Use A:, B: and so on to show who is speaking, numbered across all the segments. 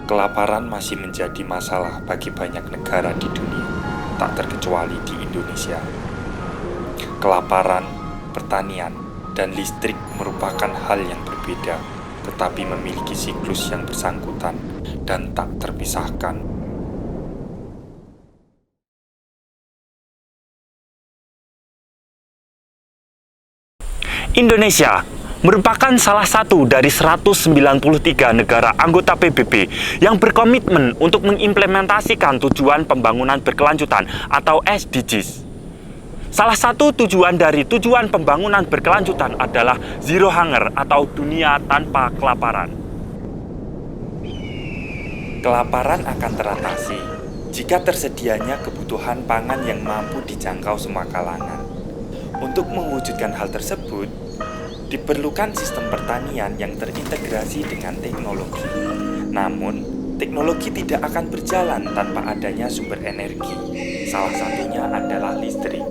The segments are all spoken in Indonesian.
A: Kelaparan masih menjadi masalah bagi banyak negara di dunia, tak terkecuali di Indonesia. Kelaparan, pertanian, dan listrik merupakan hal yang berbeda, tetapi memiliki siklus yang bersangkutan dan tak terpisahkan.
B: Indonesia merupakan salah satu dari 193 negara anggota PBB yang berkomitmen untuk mengimplementasikan tujuan pembangunan berkelanjutan atau SDGs. Salah satu tujuan dari tujuan pembangunan berkelanjutan adalah Zero Hunger atau dunia tanpa kelaparan.
A: Kelaparan akan teratasi jika tersedianya kebutuhan pangan yang mampu dijangkau semua kalangan. Untuk mewujudkan hal tersebut, diperlukan sistem pertanian yang terintegrasi dengan teknologi. Namun, teknologi tidak akan berjalan tanpa adanya sumber energi. Salah satunya adalah listrik.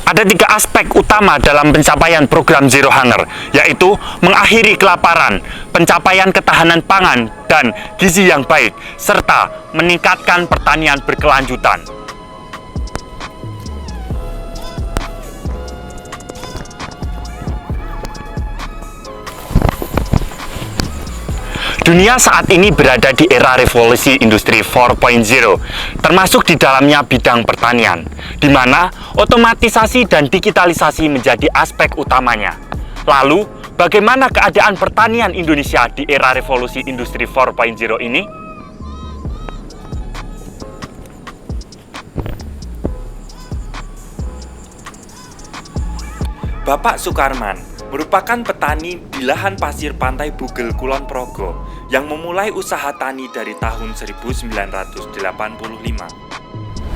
B: Ada 3 aspek utama dalam pencapaian program Zero Hunger, yaitu mengakhiri kelaparan, pencapaian ketahanan pangan dan gizi yang baik, serta meningkatkan pertanian berkelanjutan. Dunia saat ini berada di era revolusi industri 4.0, termasuk di dalamnya bidang pertanian, di mana otomatisasi dan digitalisasi menjadi aspek utamanya. Lalu, bagaimana keadaan pertanian Indonesia di era revolusi industri 4.0 ini?
A: Bapak Sukarman merupakan petani di lahan pasir pantai Bugel Kulon Progo yang memulai usaha tani dari tahun 1985.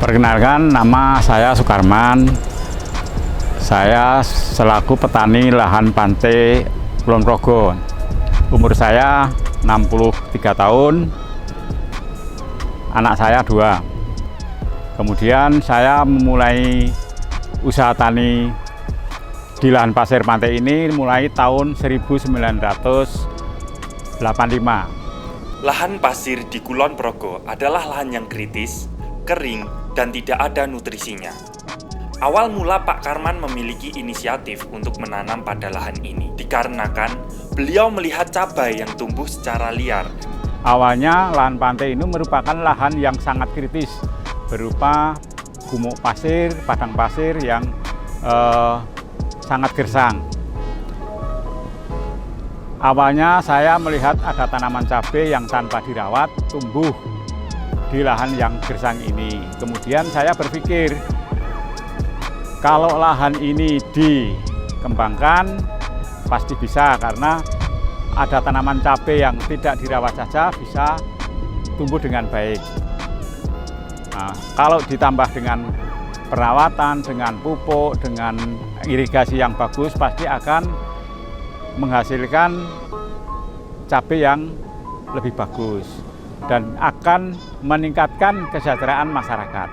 C: Perkenalkan, nama saya Sukarman. Saya selaku petani lahan pantai Kulon Progo. Umur saya 63 tahun, anak saya 2. Kemudian saya memulai usaha tani di lahan pasir pantai ini mulai tahun 1985.
A: Lahan pasir di Kulon Progo adalah lahan yang kritis, kering, dan tidak ada nutrisinya. Awal mula Pak Karman memiliki inisiatif untuk menanam pada lahan ini, dikarenakan beliau melihat cabai yang tumbuh secara liar.
C: Awalnya lahan pantai ini merupakan lahan yang sangat kritis, berupa gumuk pasir, padang pasir yang sangat gersang. Awalnya saya melihat ada tanaman cabai yang tanpa dirawat tumbuh di lahan yang gersang ini. Kemudian saya berpikir, kalau lahan ini dikembangkan pasti bisa, karena ada tanaman cabai yang tidak dirawat saja bisa tumbuh dengan baik. Nah, kalau ditambah dengan perawatan, dengan pupuk, dengan irigasi yang bagus, pasti akan menghasilkan cabai yang lebih bagus dan akan meningkatkan kesejahteraan masyarakat.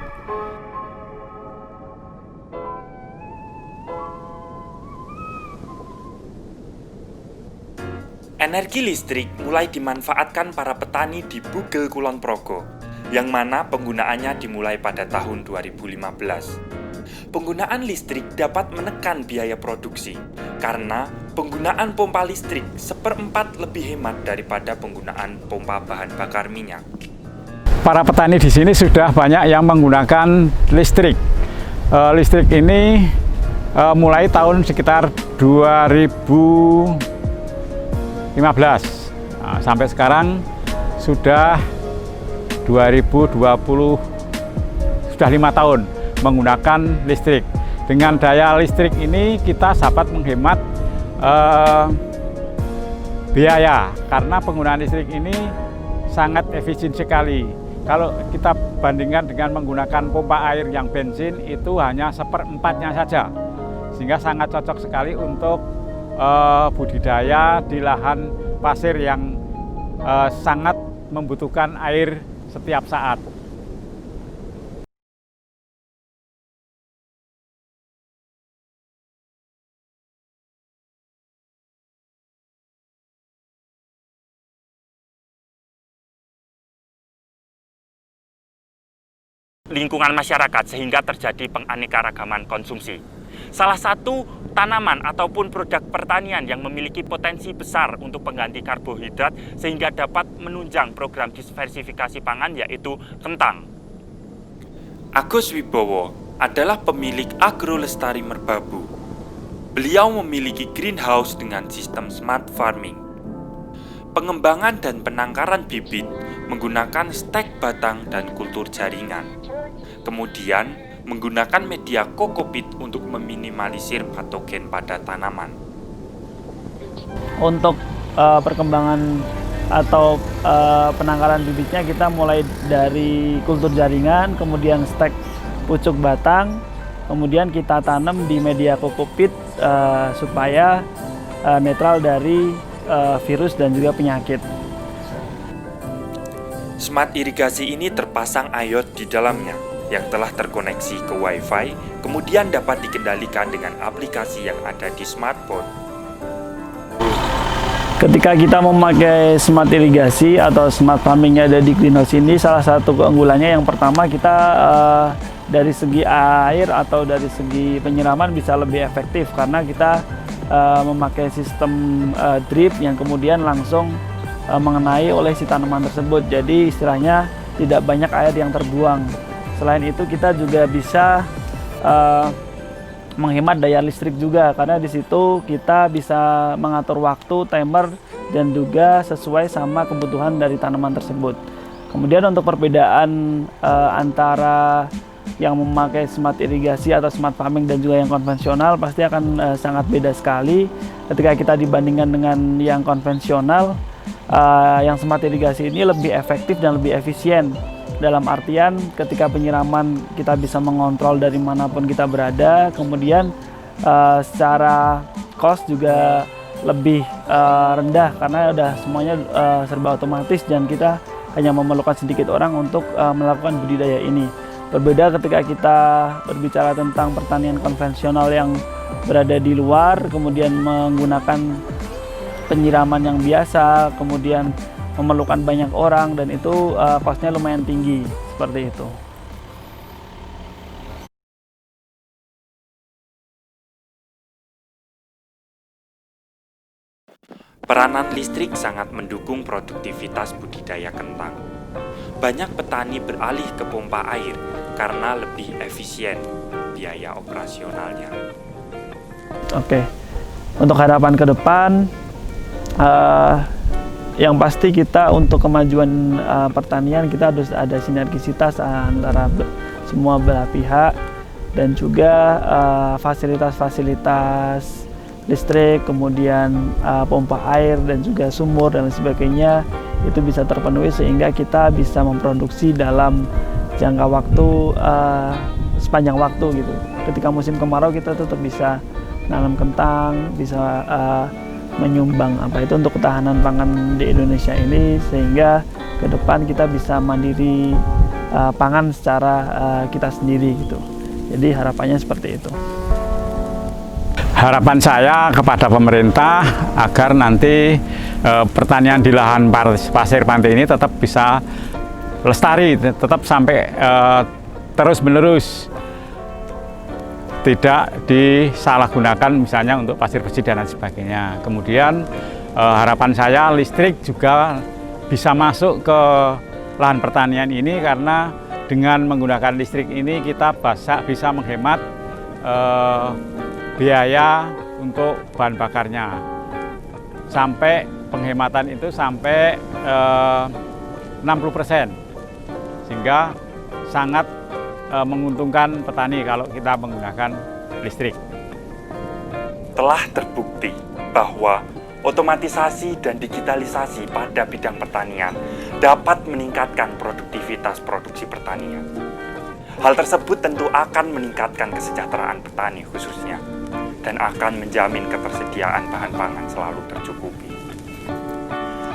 A: Energi listrik mulai dimanfaatkan para petani di Bugel Kulon Progo, yang mana penggunaannya dimulai pada tahun 2015. Penggunaan listrik dapat menekan biaya produksi karena penggunaan pompa listrik 1/4 lebih hemat daripada penggunaan pompa bahan bakar minyak.
C: Para petani di sini sudah banyak yang menggunakan listrik. Listrik ini mulai tahun sekitar 2015. Sampai sekarang sudah 2020, sudah 5 tahun menggunakan listrik. Dengan daya listrik ini kita dapat menghemat biaya karena penggunaan listrik ini sangat efisien sekali. Kalau kita bandingkan dengan menggunakan pompa air yang bensin, itu hanya 1/4-nya saja, sehingga sangat cocok sekali untuk budidaya di lahan pasir yang sangat membutuhkan air setiap saat.
B: Lingkungan masyarakat sehingga terjadi penganekaragaman konsumsi. Salah satu tanaman ataupun produk pertanian yang memiliki potensi besar untuk pengganti karbohidrat sehingga dapat menunjang program diversifikasi pangan yaitu kentang.
A: Agus Wibowo adalah pemilik Agro Lestari Merbabu. Beliau memiliki greenhouse dengan sistem smart farming. Pengembangan dan penangkaran bibit menggunakan stek batang dan kultur jaringan. Kemudian, menggunakan media kokopit untuk meminimalisir patogen pada tanaman.
D: Untuk perkembangan atau penangkaran bibitnya kita mulai dari kultur jaringan, kemudian stek pucuk batang, kemudian kita tanam di media kokopit supaya netral dari virus dan juga penyakit.
A: Smart irigasi ini terpasang iOT di dalamnya yang telah terkoneksi ke Wi-Fi, kemudian dapat dikendalikan dengan aplikasi yang ada di smartphone.
D: Ketika kita memakai smart irigasi atau smart farming yang ada di greenhouse ini, salah satu keunggulannya yang pertama kita dari segi air atau dari segi penyiraman bisa lebih efektif karena kita memakai sistem drip yang kemudian langsung mengenai oleh si tanaman tersebut. Jadi istilahnya tidak banyak air yang terbuang. Selain itu kita juga bisa menghemat daya listrik juga karena di situ kita bisa mengatur waktu, timer, dan juga sesuai sama kebutuhan dari tanaman tersebut. Kemudian untuk perbedaan antara yang memakai smart irigasi atau smart farming dan juga yang konvensional pasti akan sangat beda sekali. Ketika kita dibandingkan dengan yang konvensional, yang smart irigasi ini lebih efektif dan lebih efisien. Dalam artian ketika penyiraman kita bisa mengontrol dari manapun kita berada, kemudian secara cost juga lebih rendah karena udah semuanya serba otomatis dan kita hanya memerlukan sedikit orang untuk melakukan budidaya ini. Berbeda ketika kita berbicara tentang pertanian konvensional yang berada di luar, kemudian menggunakan penyiraman yang biasa, kemudian memerlukan banyak orang dan itu costnya lumayan tinggi seperti itu.
A: Peranan listrik sangat mendukung produktivitas budidaya kentang. Banyak petani beralih ke pompa air karena lebih efisien biaya operasionalnya.
D: Oke, untuk harapan ke depan, yang pasti kita untuk kemajuan pertanian kita harus ada sinergisitas antara semua belah pihak dan juga fasilitas-fasilitas listrik, kemudian pompa air dan juga sumur dan sebagainya itu bisa terpenuhi sehingga kita bisa memproduksi dalam jangka waktu sepanjang waktu gitu. Ketika musim kemarau kita tetap bisa nanam kentang, bisa menyumbang untuk ketahanan pangan di Indonesia ini sehingga ke depan kita bisa mandiri pangan secara kita sendiri gitu. Jadi harapannya seperti itu.
C: Harapan saya kepada pemerintah agar nanti pertanian di lahan pasir pantai ini tetap bisa lestari, tetap sampai terus menerus. tidak disalahgunakan misalnya untuk pasir bersih dan lain sebagainya. Kemudian harapan saya listrik juga bisa masuk ke lahan pertanian ini, karena dengan menggunakan listrik ini kita bisa menghemat biaya untuk bahan bakarnya. Sampai penghematan itu sampai 60%, sehingga sangat menguntungkan petani kalau kita menggunakan listrik.
A: Telah terbukti bahwa otomatisasi dan digitalisasi pada bidang pertanian dapat meningkatkan produktivitas produksi pertanian. Hal tersebut tentu akan meningkatkan kesejahteraan petani khususnya, dan akan menjamin ketersediaan bahan pangan selalu tercukupi.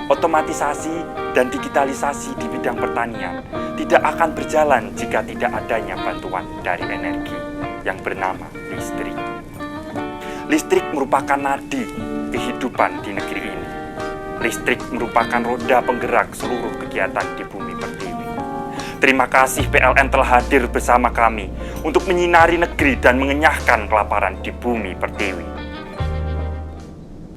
A: Otomatisasi dan digitalisasi di bidang pertanian tidak akan berjalan jika tidak adanya bantuan dari energi yang bernama listrik. Listrik merupakan nadi kehidupan di negeri ini. Listrik merupakan roda penggerak seluruh kegiatan di bumi pertiwi. Terima kasih PLN telah hadir bersama kami untuk menyinari negeri dan mengenyahkan kelaparan di bumi pertiwi.